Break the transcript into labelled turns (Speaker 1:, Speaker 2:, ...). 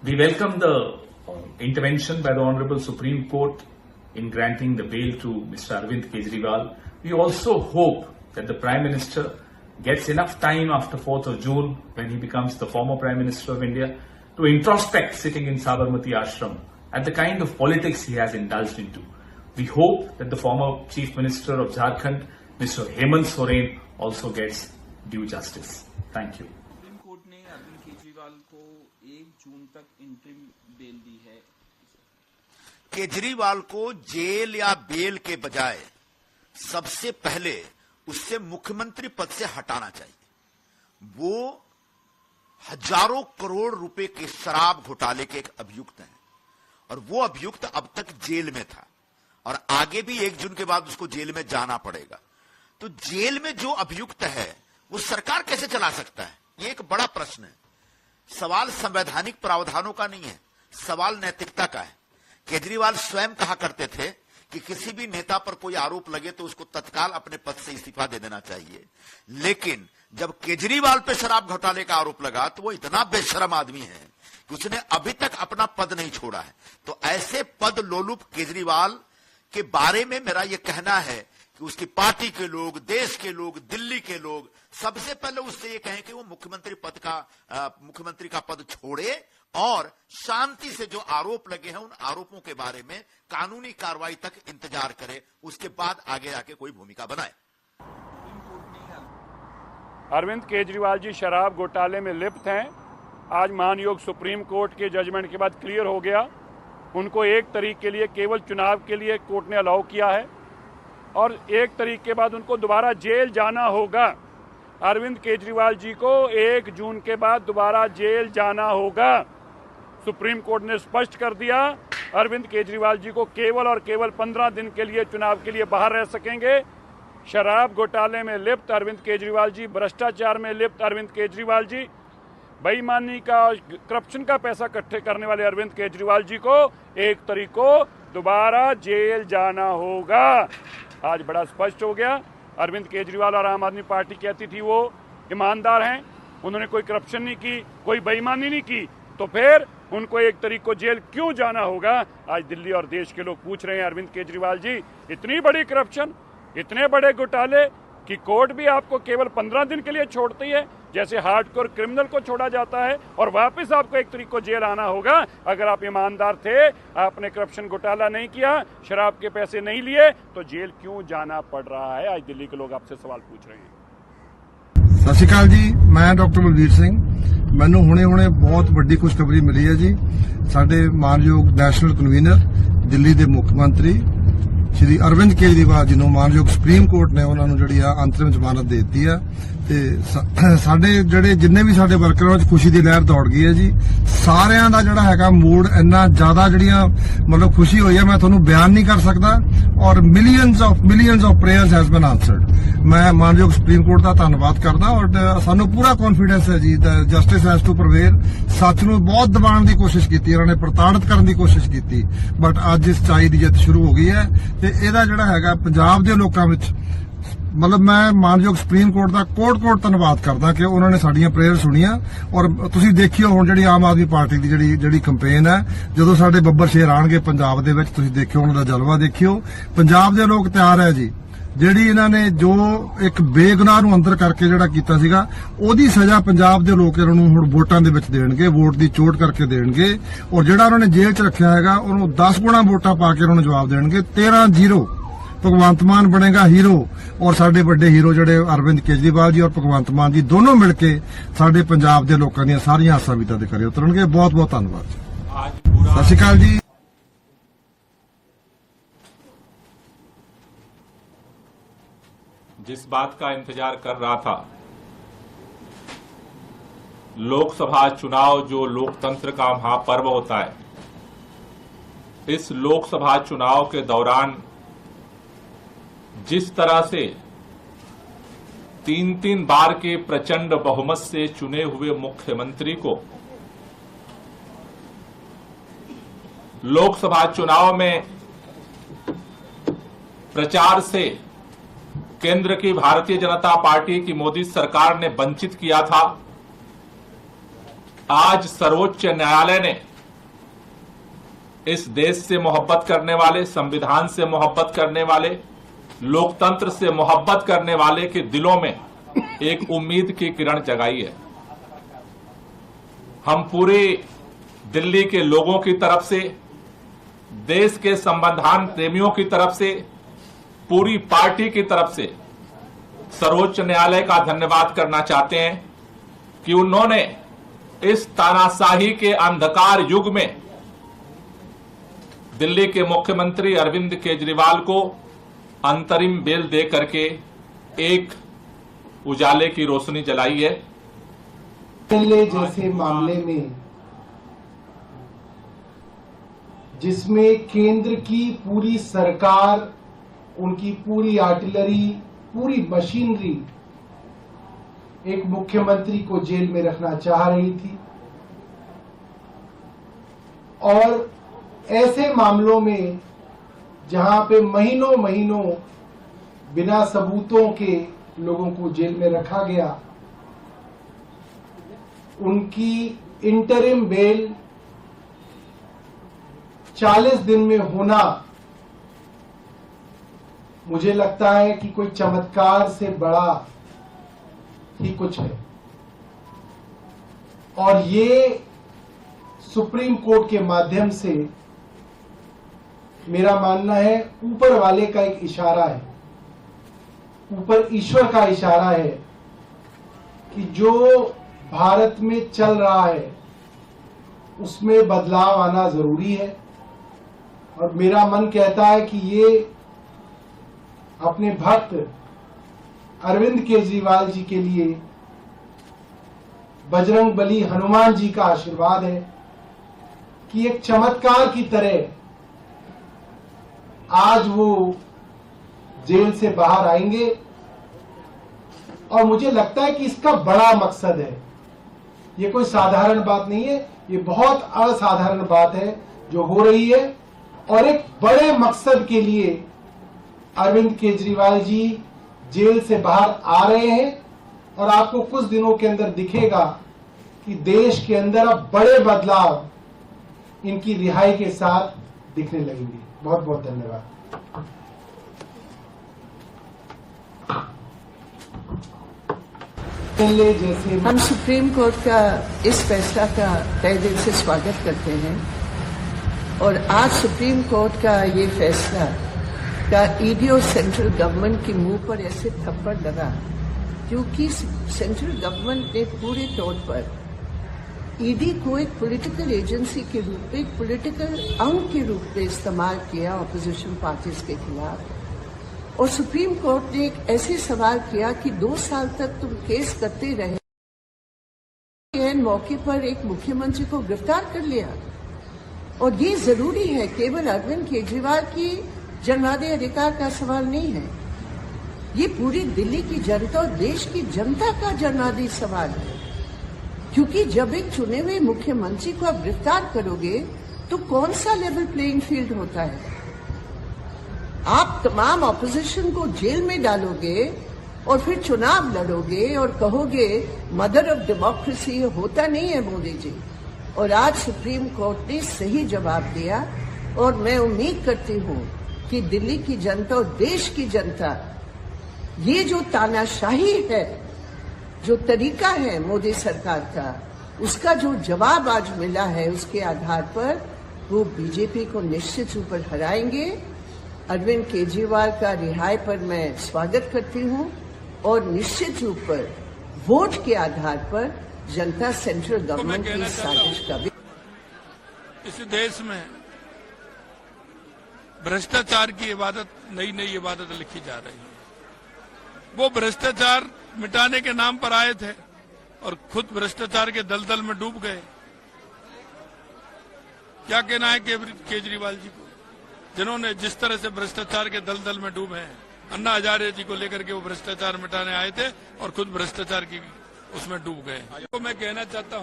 Speaker 1: We welcome the intervention by the Honorable Supreme Court in granting the bail to Mr. Arvind Kejriwal. We also hope that the Prime Minister gets enough time after 4th of June, when he becomes the former Prime Minister of India, to introspect sitting in Sabarmati Ashram at the kind of politics he has indulged into. We hope that the former Chief Minister of Jharkhand, Mr. Hemant Soren, also gets due justice. Thank you.
Speaker 2: Supreme court ने अरविंद केजरीवाल को 1 जून तक interim bell दी है।
Speaker 3: केजरीवाल को jail या bell के बजाय सबसे पहले उससे मुख्यमंत्री पद से हटाना चाहिए। वो हजारों करोड़ रुपए के शराब घोटाले के एक अभियुक्त हैं और वो अभियुक्त अब तक जेल में था और आगे भी 1 जून के बाद उसको जेल में जाना पड़ेगा। तो जेल में जो अभियुक्त है वो सरकार कैसे चला सकता है, ये एक बड़ा प्रश्न है। सवाल संवैधानिक प्रावधानों का नहीं है, सवाल नैतिकता का है। केजरीवाल स्वयं कहा करते थे कि किसी भी नेता पर कोई आरोप लगे तो उसको तत्काल अपने पद से इस्तीफा दे देना चाहिए, लेकिन जब केजरीवाल पे शराब घोटाले का आरोप लगा तो वो इतना बेशरम आदमी है कि उसने अभी तक अपना पद नहीं छोड़ा है। तो ऐसे पद लोलुप केजरीवाल के बारे में मेरा यह कहना है कि उसकी पार्टी के लोग, देश के लोग, दिल्ली के लोग सबसे पहले उससे ये कहें कि वो मुख्यमंत्री का पद छोड़े और शांति से जो आरोप लगे हैं उन आरोपों के बारे में कानूनी कार्रवाई तक इंतजार करे, उसके बाद आगे आके कोई भूमिका बनाए।
Speaker 4: अरविंद केजरीवाल जी शराब घोटाले में लिप्त हैं। आज मानयोग सुप्रीम कोर्ट के जजमेंट के बाद क्लियर हो गया, उनको 1 तारीख के लिए केवल चुनाव के लिए कोर्ट ने अलाउ किया है और 1 तारीख के बाद उनको दोबारा जेल जाना होगा। अरविंद केजरीवाल जी को 1 जून के बाद दोबारा जेल जाना होगा। सुप्रीम कोर्ट ने स्पष्ट कर दिया, अरविंद केजरीवाल जी को केवल और केवल 15 दिन के लिए चुनाव के लिए बाहर रह सकेंगे। शराब घोटाले में लिप्त अरविंद केजरीवाल जी, भ्रष्टाचार में लिप्त अरविंद केजरीवाल जी, बेईमानी का, करप्शन का पैसा इकट्ठे करने वाले अरविंद केजरीवाल जी को 1 तारीख को दोबारा जेल जाना होगा। आज बड़ा स्पष्ट हो गया। अरविंद केजरीवाल और आम आदमी पार्टी कहती थी वो ईमानदार हैं, उन्होंने कोई करप्शन नहीं की, कोई बेईमानी नहीं की, तो फिर उनको 1 तारीख को जेल क्यों जाना होगा? आज दिल्ली और देश के लोग पूछ रहे हैं, अरविंद केजरीवाल जी, इतनी बड़ी करप्शन, इतने बड़े घोटाले कि कोर्ट भी आपको केवल 15 दिन के लिए छोड़ती है, जैसे हार्डकोर क्रिमिनल को छोड़ा जाता है, और वापस आपको 1 तारीख को जेल आना होगा। अगर आप ईमानदार थे, आपने करप्शन घोटाला नहीं किया, शराब के पैसे नहीं लिए, तो जेल क्यों जाना पड़ रहा है? आज दिल्ली के लोग आपसे सवाल पूछ रहे हैं।
Speaker 5: ਸਤਿ ਸ਼੍ਰੀ ਅਕਾਲ ਜੀ, ਮੈਂ ਡਾਕਟਰ ਬਲਵੀਰ ਸਿੰਘ। ਮੈਨੂੰ ਹੁਣੇ ਬਹੁਤ ਵੱਡੀ ਖੁਸ਼ਖਬਰੀ ਮਿਲੀ ਹੈ ਜੀ। ਸਾਡੇ ਮਾਨਯੋਗ ਨੈਸ਼ਨਲ ਕਨਵੀਨਰ ਦਿੱਲੀ ਦੇ ਮੁੱਖ ਮੰਤਰੀ ਸ਼੍ਰੀ ਅਰਵਿੰਦ ਕੇਜਰੀਵਾਲ ਜੀ ਨੂੰ ਮਾਨਯੋਗ ਸੁਪਰੀਮ ਕੋਰਟ ਨੇ ਉਹਨਾਂ ਨੂੰ ਜਿਹੜੀ ਆ ਅੰਤਰਿਮ ਜ਼ਮਾਨਤ ਦੇ ਦਿੱਤੀ ਆ ਤੇ ਸਾਡੇ ਜਿਹੜੇ ਜਿੰਨੇ ਵੀ ਸਾਡੇ ਵਰਕਰਾਂ ਵਿੱਚ ਖੁਸ਼ੀ ਦੀ ਲਹਿਰ ਦੌੜ ਗਈ ਹੈ ਜੀ। ਸਾਰਿਆਂ ਦਾ ਜਿਹੜਾ ਹੈਗਾ ਮੂਡ ਇੰਨਾ ਜ਼ਿਆਦਾ ਜਿਹੜੀਆਂ ਮਤਲਬ ਖੁਸ਼ੀ ਹੋਈ ਹੈ, ਮੈਂ ਤੁਹਾਨੂੰ ਬਿਆਨ ਨਹੀਂ ਕਰ ਸਕਦਾ। ਔਰ millions of prayers has been ਆਨਸਰਡ। ਮੈਂ ਮਾਨਯੋਗ ਸੁਪਰੀਮ ਕੋਰਟ ਦਾ ਧੰਨਵਾਦ ਕਰਦਾ ਔਰ ਸਾਨੂੰ ਪੂਰਾ ਕੌਨਫੀਡੈਂਸ ਹੈ ਜੀ ਜਸਟਿਸ ਹੈਜ਼ ਟੂ ਪ੍ਰਵੇਲ। ਸੱਚ ਨੂੰ ਬਹੁਤ ਦਬਾਉਣ ਦੀ ਕੋਸ਼ਿਸ਼ ਕੀਤੀ, ਉਹਨਾਂ ਨੇ ਪ੍ਰਤਾੜਿਤ ਕਰਨ ਦੀ ਕੋਸ਼ਿਸ਼ ਕੀਤੀ, ਬਟ ਅੱਜ ਸੱਚਾਈ ਦੀ ਜਿੱਤ ਸ਼ੁਰੂ ਹੋ ਗਈ ਹੈ ਤੇ ਇਹਦਾ ਜਿਹੜਾ ਹੈਗਾ ਪੰਜਾਬ ਦੇ ਲੋਕਾਂ ਵਿੱਚ ਮਤਲਬ ਮੈਂ ਮਾਨਯੋਗ ਸੁਪਰੀਮ ਕੋਰਟ ਦਾ ਕੋਟ ਧੰਨਵਾਦ ਕਰਦਾ ਕਿ ਉਹਨਾਂ ਨੇ ਸਾਡੀਆਂ ਪ੍ਰੇਅਰ ਸੁਣੀਆਂ। ਔਰ ਤੁਸੀਂ ਦੇਖਿਓ ਹੁਣ ਜਿਹੜੀ ਆਮ ਆਦਮੀ ਪਾਰਟੀ ਦੀ ਜਿਹੜੀ ਕੰਪੇਨ ਹੈ, ਜਦੋਂ ਸਾਡੇ ਬੱਬਰ ਸ਼ੇਰ ਆਣਗੇ ਪੰਜਾਬ ਦੇ ਵਿੱਚ, ਤੁਸੀਂ ਦੇਖਿਓ ਉਹਨਾਂ ਦਾ ਜਲਵਾ ਦੇਖਿਓ। ਪੰਜਾਬ ਦੇ ਲੋਕ ਤਿਆਰ ਹੈ ਜੀ। ਜਿਹੜੀ ਇਹਨਾਂ ਨੇ ਜੋ ਇੱਕ ਬੇਗੁਨਾਹ ਨੂੰ ਅੰਦਰ ਕਰਕੇ ਜਿਹੜਾ ਕੀਤਾ ਸੀਗਾ, ਉਹਦੀ ਸਜ਼ਾ ਪੰਜਾਬ ਦੇ ਲੋਕ ਇਹਨਾਂ ਨੂੰ ਹੁਣ ਵੋਟਾਂ ਦੇ ਵਿੱਚ ਦੇਣਗੇ, ਵੋਟ ਦੀ ਚੋਟ ਕਰਕੇ ਦੇਣਗੇ। ਔਰ ਜਿਹੜਾ ਉਹਨਾਂ ਨੇ ਜੇਲ੍ਹ 'ਚ ਰੱਖਿਆ ਹੈਗਾ, ਉਹਨੂੰ 10 ਗੁਣਾ ਵੋਟਾਂ ਪਾ ਕੇ ਉਹਨਾਂ ਨੂੰ ਜਵਾਬ ਦੇਣਗੇ। 13-0 ਭਗਵੰਤ ਮਾਨ ਬਣੇਗਾ ਹੀਰੋ ਔਰ ਸਾਡੇ ਵੱਡੇ ਹੀਰੋ ਜਿਹੜੇ ਅਰਵਿੰਦ ਕੇਜਰੀਵਾਲ ਜੀ ਔਰ ਭਗਵੰਤ ਮਾਨ ਜੀ ਦੋਨੋਂ ਮਿਲ ਕੇ ਸਾਡੇ ਪੰਜਾਬ ਦੇ ਲੋਕਾਂ ਦੀਆਂ ਸਾਰੀਆਂ ਆਸਾਂ ਉਮੀਦਾਂ ਦੇ ਘਰੇ ਉਤਰਨਗੇ। ਬਹੁਤ ਬਹੁਤ ਧੰਨਵਾਦ। ਸਤਿ ਸ਼੍ਰੀ ਅਕਾਲ ਜੀ।
Speaker 6: जिस बात का इंतजार कर रहा था, लोकसभा चुनाव जो लोकतंत्र का महापर्व होता है, इस लोकसभा चुनाव के दौरान जिस तरह से 3 बार के प्रचंड बहुमत से चुने हुए मुख्यमंत्री को लोकसभा चुनाव में प्रचार से केंद्र की भारतीय जनता पार्टी की मोदी सरकार ने वंचित किया था, आज सर्वोच्च न्यायालय ने इस देश से मोहब्बत करने वाले, संविधान से मोहब्बत करने वाले, लोकतंत्र से मोहब्बत करने वाले के दिलों में एक उम्मीद की किरण जगाई है। हम पूरे दिल्ली के लोगों की तरफ से, देश के संविधान प्रेमियों की तरफ से, पूरी पार्टी की तरफ से सर्वोच्च न्यायालय का धन्यवाद करना चाहते हैं कि उन्होंने इस तानाशाही के अंधकार युग में दिल्ली के मुख्यमंत्री अरविंद केजरीवाल को अंतरिम बेल दे करके एक उजाले की रोशनी जलाई है।
Speaker 7: जैसे मामले में जिसमें केंद्र की पूरी सरकार, उनकी पूरी आर्टिलरी, पूरी मशीनरी एक मुख्यमंत्री को जेल में रखना चाह रही थी, और ऐसे मामलों में जहां पे महीनों महीनों बिना सबूतों के लोगों को जेल में रखा गया, उनकी इंटरिम बेल 40 दिन में होना मुझे लगता है कि कोई चमत्कार से बड़ा ही कुछ है। और ये सुप्रीम कोर्ट के माध्यम से मेरा मानना है ऊपर वाले का एक इशारा है, ऊपर ईश्वर का इशारा है कि जो भारत में चल रहा है उसमें बदलाव आना जरूरी है। और मेरा मन कहता है कि ये अपने भक्त अरविंद केजरीवाल जी के लिए बजरंग बली हनुमान जी का आशीर्वाद है कि एक चमत्कार की तरह आज वो जेल से बाहर आएंगे। और मुझे लगता है कि इसका बड़ा मकसद है, ये कोई साधारण बात नहीं है, ये बहुत असाधारण बात है जो हो रही है। और एक बड़े मकसद के लिए अरविंद केजरीवाल जी जेल से बाहर आ रहे हैं, और आपको कुछ दिनों के अंदर दिखेगा कि देश के अंदर अब बड़े बदलाव इनकी रिहाई के साथ दिखने लगेंगे। बहुत बहुत धन्यवाद। जैसे
Speaker 8: हम सुप्रीम कोर्ट का इस फैसला का तहे दिल से स्वागत करते हैं, और आज सुप्रीम कोर्ट का ये फैसला का ईडी और सेंट्रल गवर्नमेंट के मुंह पर ऐसे थप्पड़ लगा क्योंकि सेंट्रल गवर्नमेंट ने पूरे तौर पर ईडी को एक पॉलिटिकल एजेंसी के रूप में, एक पॉलिटिकल अंग के रूप में इस्तेमाल किया ऑपोजिशन पार्टीज के खिलाफ। और सुप्रीम कोर्ट ने एक ऐसे सवाल किया कि 2 साल तक तुम केस करते रहे, मौके पर एक मुख्यमंत्री को गिरफ्तार कर लिया। और ये जरूरी है, केवल अरविंद केजरीवाल की जन्मसिद्ध अधिकार का सवाल नहीं है, ये पूरी दिल्ली की जनता और देश की जनता का जन्मसिद्ध सवाल है। क्योंकि जब एक चुने हुए मुख्यमंत्री को आप गिरफ्तार करोगे तो कौन सा लेवल प्लेइंग फील्ड होता है? आप तमाम ऑपोजिशन को जेल में डालोगे और फिर चुनाव लड़ोगे और कहोगे मदर ऑफ डेमोक्रेसी। होता नहीं है मोदी जी। और आज सुप्रीम कोर्ट ने सही जवाब दिया, और मैं उम्मीद करती हूँ कि दिल्ली की जनता और देश की जनता ये जो तानाशाही है, जो तरीका है मोदी सरकार का, उसका जो जवाब आज मिला है, उसके आधार पर वो बीजेपी को निश्चित रूप से हराएंगे। अरविंद केजरीवाल का रिहाई पर मैं स्वागत करती हूँ, और निश्चित रूप पर वोट के आधार पर जनता सेंट्रल गवर्नमेंट की साजिश का भी।
Speaker 9: इस देश में भ्रष्टाचार की इबादत, नई नई इबादत लिखी जा रही है। वो भ्रष्टाचार मिटाने के नाम पर आए थे और खुद भ्रष्टाचार के दलदल में डूब गए। क्या कहना है केजरीवाल जी को, जिन्होंने जिस तरह से भ्रष्टाचार के दलदल में डूबे हैं। अन्ना हजारे जी को लेकर के वो भ्रष्टाचार मिटाने आए थे और खुद भ्रष्टाचार की उसमें डूब गए। तो मैं कहना चाहता हूं